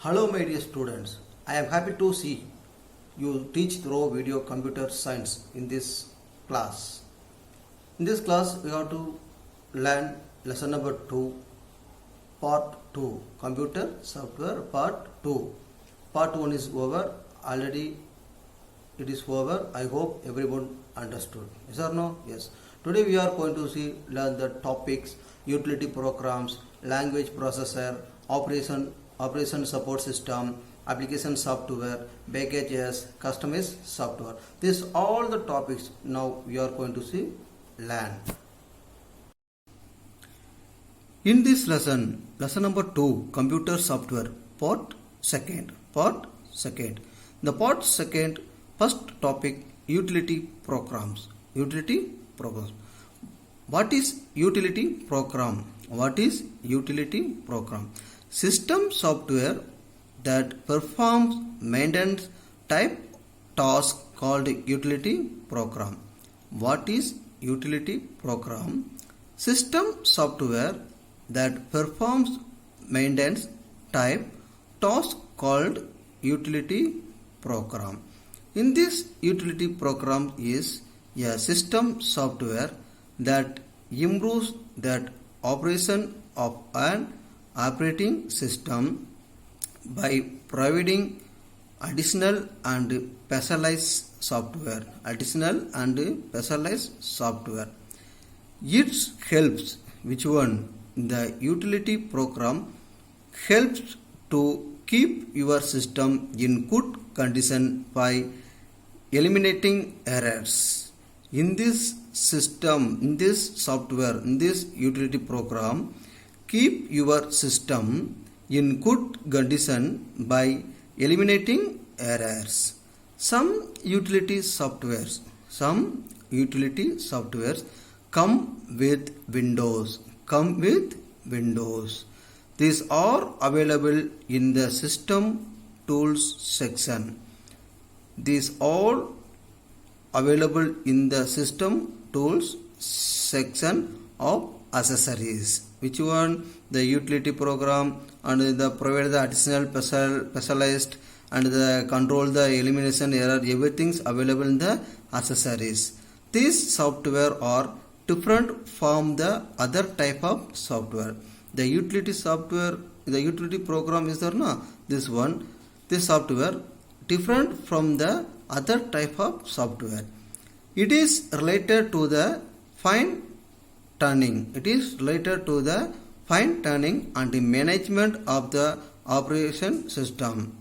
Hello my dear students, I am happy to see you teach through video computer science in this class. In this class we have to learn lesson number 2, part 2, computer software part 2. Part 1 is over, already it is over. I hope everyone understood. Yes or no? Yes. Today we are going to learn the topics, utility programs, language processor, operation support system, application software, packages, customized software. These all the topics now we are going to learn. In this lesson number 2, computer software, part second. The part second, first topic, utility programs. What is utility program? System software that performs maintenance type task called utility program. What is utility program? System software that performs maintenance type task called utility program. In this utility program is a system software that improves that operation of an operating system by providing additional and specialized software. It helps, which one? The utility program helps to keep your system in good condition by eliminating errors. In this system, in this software, in this utility program, keep your system in good condition by eliminating errors. Some utility softwares come with Windows. These are available in the system tools section. These are available in the system tools section of accessories. Which one? The utility program and the provide the additional specialized and the control the elimination error. Everything is available in the accessories. These software are different from the other type of software. The utility program is there no? This one. This software different from the other type of software. It is related to the fine tuning. And the management of the operation system.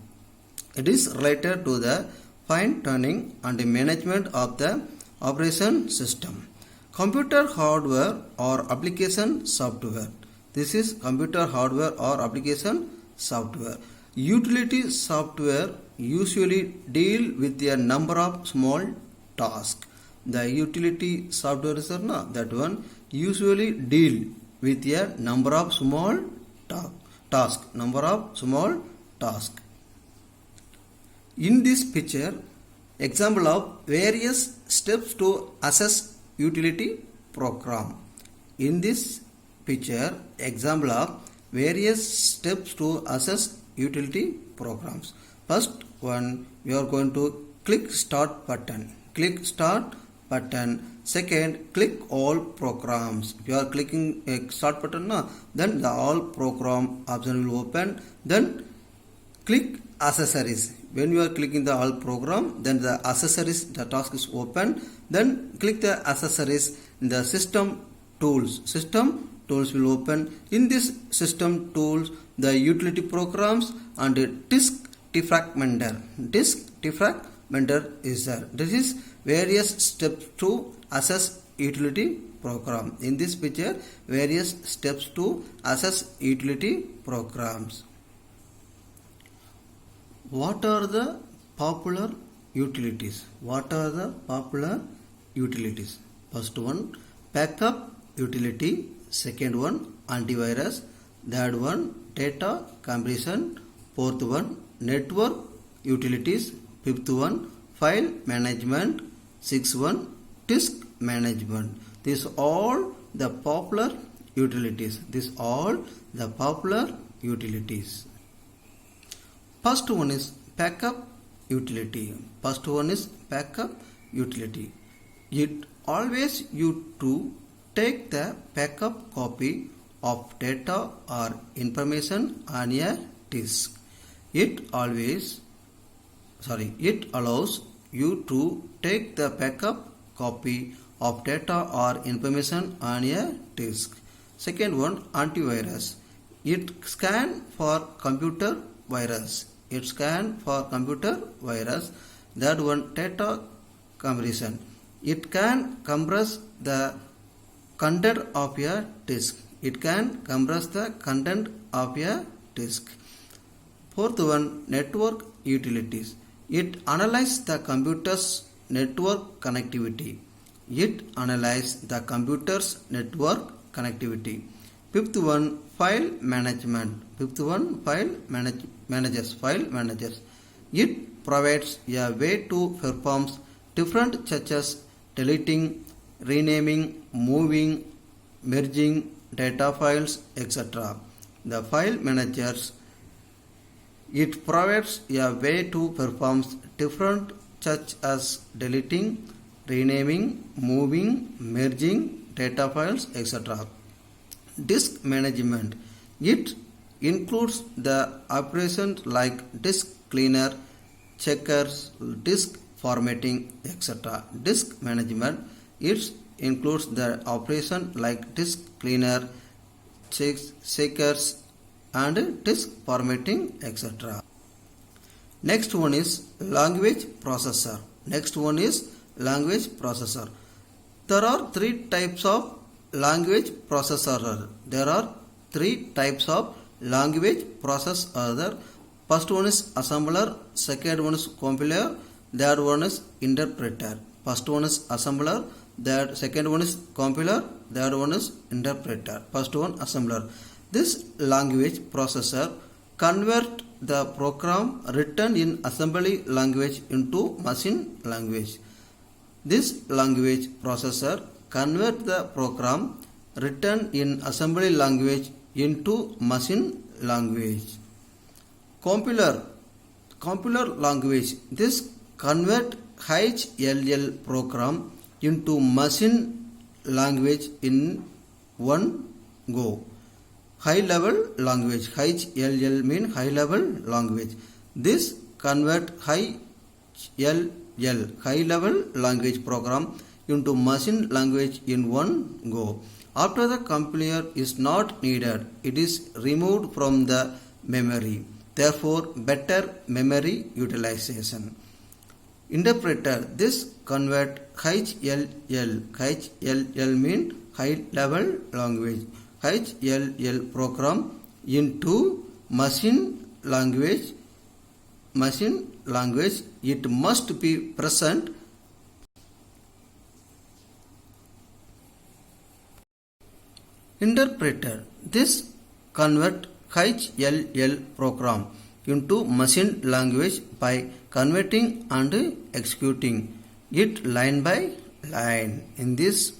It is related to the fine tuning and the management of the operation system. Computer hardware or application software. This is computer hardware or application software. Utility software usually deal with a number of small tasks. The utility software is that one usually deal with a number of small tasks. In this picture, example of various steps to assess utility program. In this picture, example of various steps to assess utility programs. First one, we are going to click start button. Second, click all programs. If you are clicking start button, then the all program option will open. Then click accessories. When you are clicking the all program, then the accessories, the task is open. Then click the accessories in the system tools. System tools will open. In this system tools, the utility programs and disk defragmenter. Is there. This is various steps to assess utility program. In this picture, various steps to assess utility programs. What are the popular utilities? First one, backup utility. Second one, antivirus. Third one, data compression. Fourth one, network utilities. Fifth one, file management. Sixth one, disk management. These all the popular utilities. First one is backup utility. First one is backup utility. It always you to take the backup copy of data or information on a disk. It allows you to take the backup copy of data or information on a disk. Second one, antivirus. It scan for computer virus. Third one, data compression. It can compress the content of a disk. Fourth one, network utilities. It analyzes the computer's network connectivity. Fifth one, file management. File managers. It provides a way to perform different such as deleting, renaming, moving, merging data files, etc. The file managers, it provides a way to perform different such as deleting, renaming, moving, merging data files, etc. Disk management, it includes the operations like disk cleaner, checkers, disk formatting, etc. Disk management, it includes the operation like disk cleaner, checkers and disk formatting, etc. Next one is language processor. There are three types of language processor. First one is assembler, second one is compiler, third one is interpreter. Second one is compiler, third one is interpreter. First one, assembler. This language processor convert the program written in assembly language into machine language. This language processor convert the program written in assembly language into machine language. Compiler language. This convert HLL program into machine language in one go. High level language. HLL mean high level language. This convert high level language program into machine language in one go. After the compiler is not needed, it is removed from the memory. Therefore, better memory utilization. Interpreter, this convert HLL mean high level language. HLL program into machine language. It must be present. Interpreter, this convert HLL program into machine language by converting and executing it line by line. In this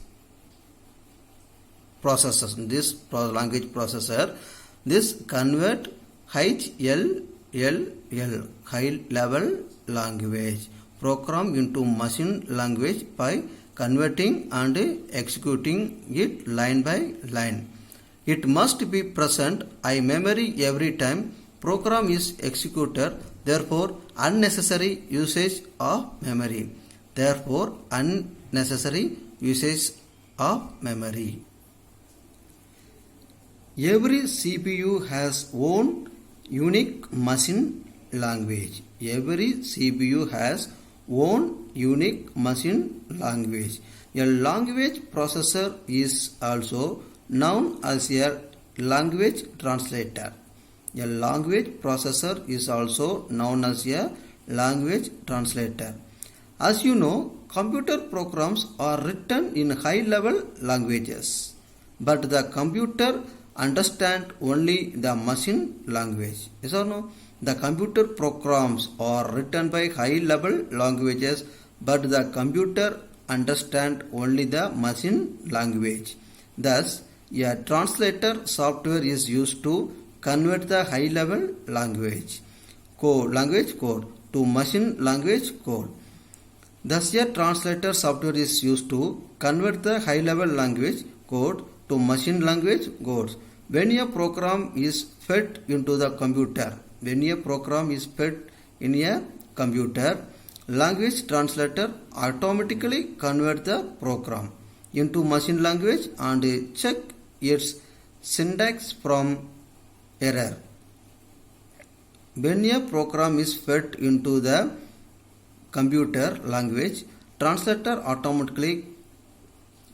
language processor, this convert HLL high level language program into machine language by converting and executing it line by line. It must be present in memory every time program is executed. Therefore, unnecessary usage of memory. Every CPU has own unique machine language. A language processor is also known as a language translator. As you know, computer programs are written in high level languages, but the computer understands only the machine language. Yes or no? The computer programs are written by high level languages, but the computer understands only the machine language. Thus, a translator software is used to convert the high level language. code, language code to machine language code. Thus, a translator software is used to convert the high-level language code to machine language codes. When a program is fed into the computer, language translator automatically convert the program into machine language and check its syntax from error. When a program is fed into the computer, language translator automatically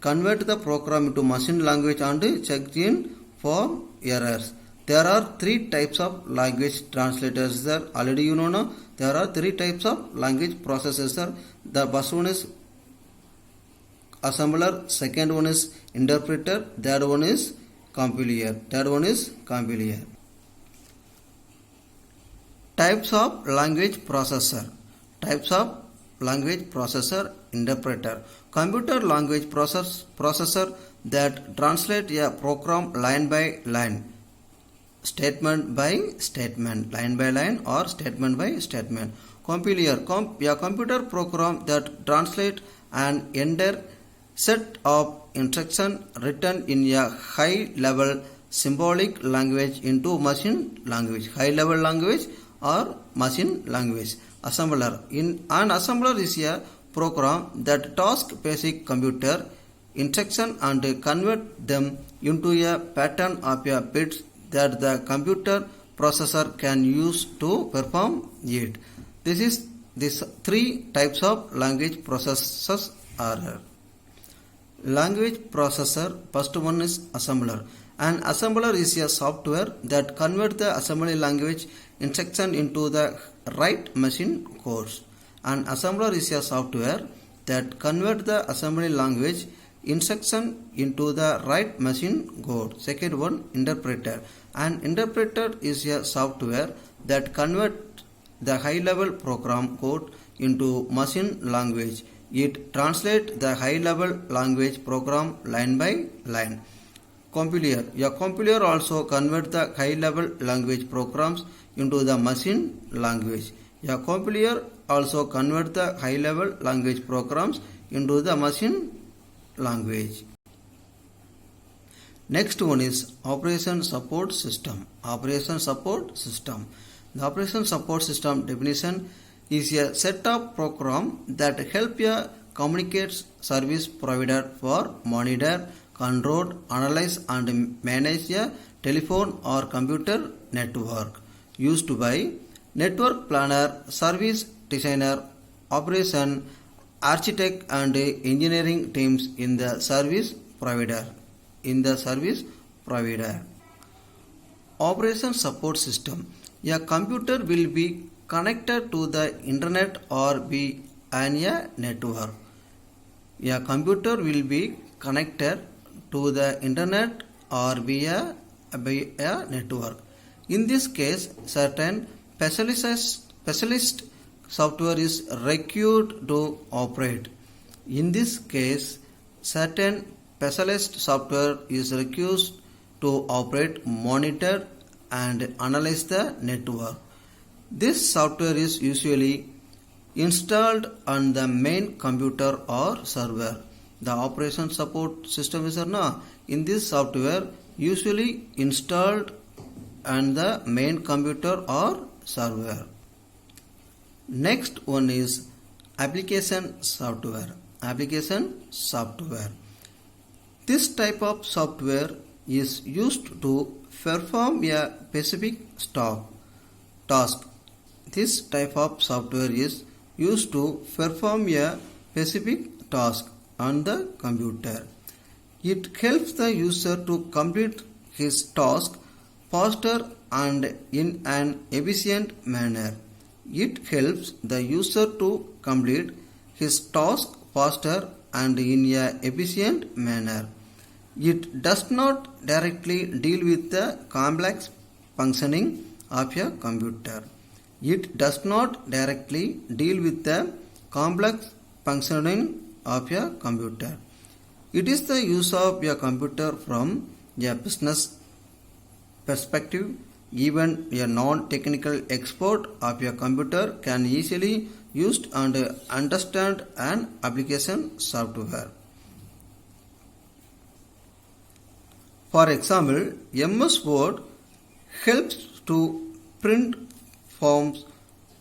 convert the program into machine language and check in for errors. There are three types of language translators, sir. Already you know now. There are three types of language processors, sir. The first one is assembler, second one is interpreter, third one is compiler. Types of language processor. Interpreter. Computer language processor that translate a program line by line, statement by statement, line by line or statement by statement. Compiler, a computer program that translate an entire set of instructions written in a high level symbolic language into machine language, high level language or machine language. Assembler, an assembler is a program that tasks basic computer instruction and convert them into a pattern of a bits that the computer processor can use to perform it. These three types of language processors are. Language processor, first one is assembler. An assembler is a software that converts the assembly language instruction into the right machine codes. An assembler is a software that converts the assembly language instruction into the right machine code. Second one, interpreter. An interpreter is a software that converts the high-level program code into machine language. It translates the high-level language program line by line. Compiler. A compiler also converts the high-level language programs into the machine language. A compiler also converts the high-level language programs into the machine language. Next one is operation support system. The operation support system definition is a set of programs that help a communications service provider for monitor, control, analyze and manage a telephone or computer network used by network planner, service designer, operation architect and engineering teams in the service provider. Operation support system. A computer will be connected to the internet or be on a network. A computer will be connected to the internet or be a network. In this case, certain specialist software is required to operate. In this case, certain specialist software is required to operate, monitor and analyze the network. This software is usually installed on the main computer or server. The operation support system is in this software usually installed on the main computer or server. Next one is application software. This type of software is used to perform a specific task. This type of software is used to perform a specific task on the computer. It helps the user to complete his task faster and in an efficient manner. It helps the user to complete his task faster and in an efficient manner. It does not directly deal with the complex functioning of a computer. It does not directly deal with the complex functioning of a computer. It is the use of a computer from a business perspective Even a non-technical expert of a computer can easily use and understand an application software. For example, MS Word helps to print forms,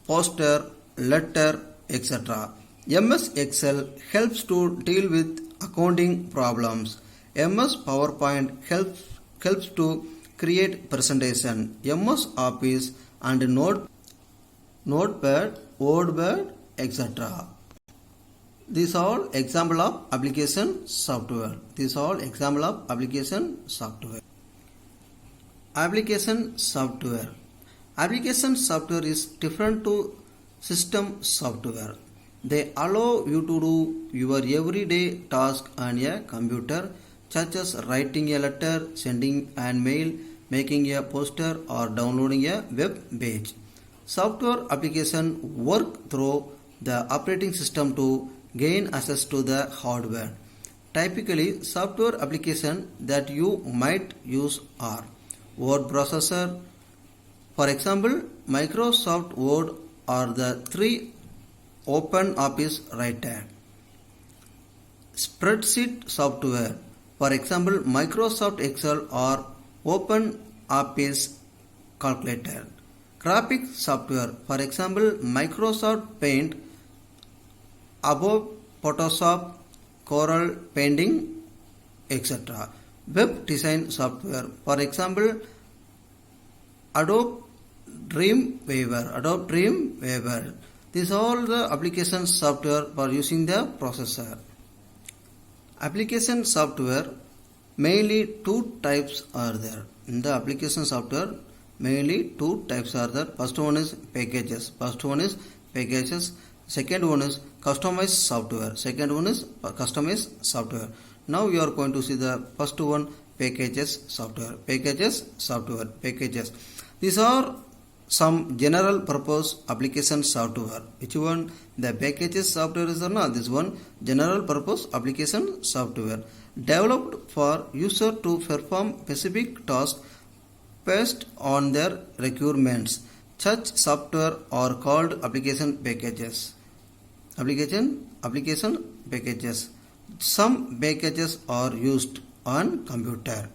poster, letter, etc. MS Excel helps to deal with accounting problems. MS PowerPoint helps to create presentation. MS Office and Notepad, WordPad, etc. These are example of application software. These are example of application software. Application software. Application software is different to system software. They allow you to do your everyday task on a computer, such as writing a letter, sending an mail, making a poster, or downloading a web page. Software applications work through the operating system to gain access to the hardware. Typically, software applications that you might use are word processor. For example, Microsoft Word or the 3 Open Office Writer. Spreadsheet software. For example, Microsoft Excel or Open Office Calculator. Graphics software. For example, Microsoft Paint, Adobe Photoshop, Corel Painting, etc. Web design software. For example, Adobe Dreamweaver. These are all the application software for using the processor. Application software, mainly two types are there. In the application software, mainly two types are there. First one is packages. Second one is customized software. Now you are going to see the first one, packages software. These are some general purpose application software. Which one? The packages software is or not? This one, general purpose application software, developed for user to perform specific tasks based on their requirements. Such software are called application packages. Application packages. Some packages are used on computer.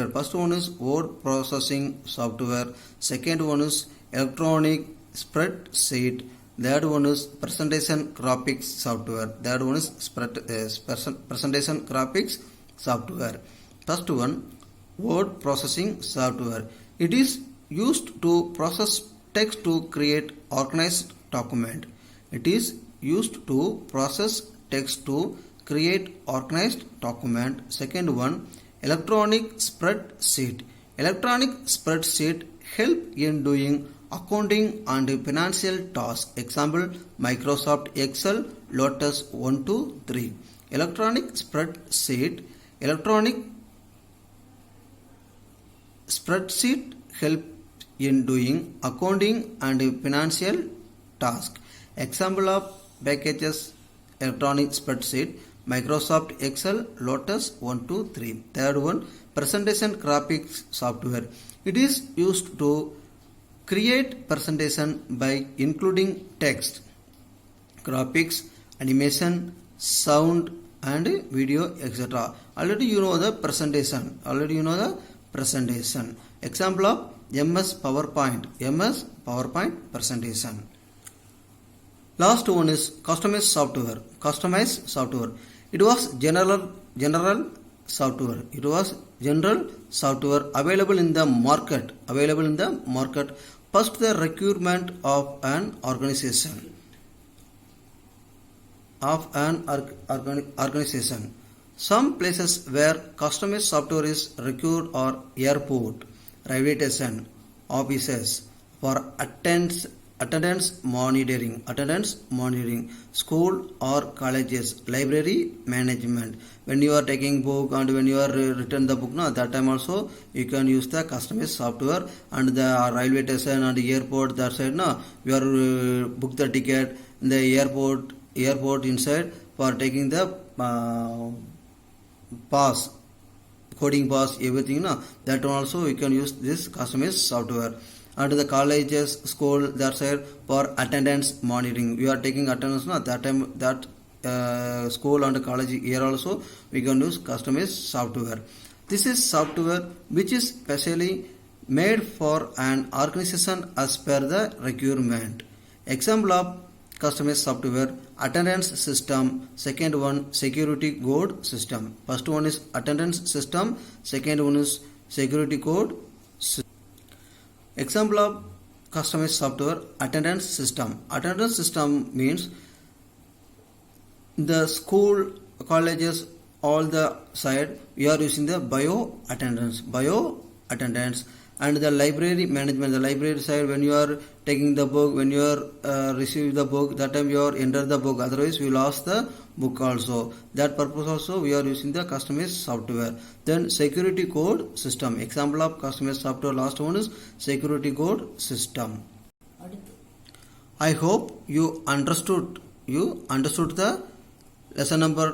First one is word processing software. Second one is electronic spreadsheet. Third one is presentation graphics software. First one, word processing software. It is used to process text to create organized document. Second one, electronic spreadsheet. Electronic spreadsheet help in doing accounting and financial tasks. Example, Microsoft Excel, Lotus 1, 2, 3. Electronic spreadsheet help in doing accounting and financial tasks. Example of packages, electronic spreadsheet, Microsoft Excel, Lotus 1, 2, 3. Third one, presentation graphics software. It is used to create presentation by including text, graphics, animation, sound and video, etc. Already you know the presentation. Example of MS PowerPoint presentation. Last one is customized software. It was general software available in the market. First, the requirement of an organization. Some places where customized software is required are airport, railway station, offices for attendance monitoring, school or colleges, library management. When you are taking book and when you are return the book, that time also you can use the customized software. And the railway station and the airport, that side you are book the ticket in the airport inside for taking the pass, coding pass, everything, no? That one also we can use this customized software. And the colleges, school, that side for attendance monitoring. We are taking attendance, no? That time that school and college here also we can use customized software. This is software which is specially made for an organization as per the requirement. Example of customized software: attendance system, second one security code system. First one is attendance system, second one is security code system. Example of customized software: attendance system. Attendance system means the school, colleges, all the side we are using the bio attendance, and the library management. The library side, when you are taking the book, when you are receive the book, that time you are enter the book, otherwise we lost the book also. That purpose also we are using the customized software. Then security code system. Example of customized software, last one is security code system. I hope you understood the lesson number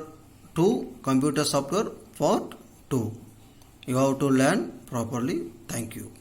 2, computer software part 2. You have to learn properly. Thank you.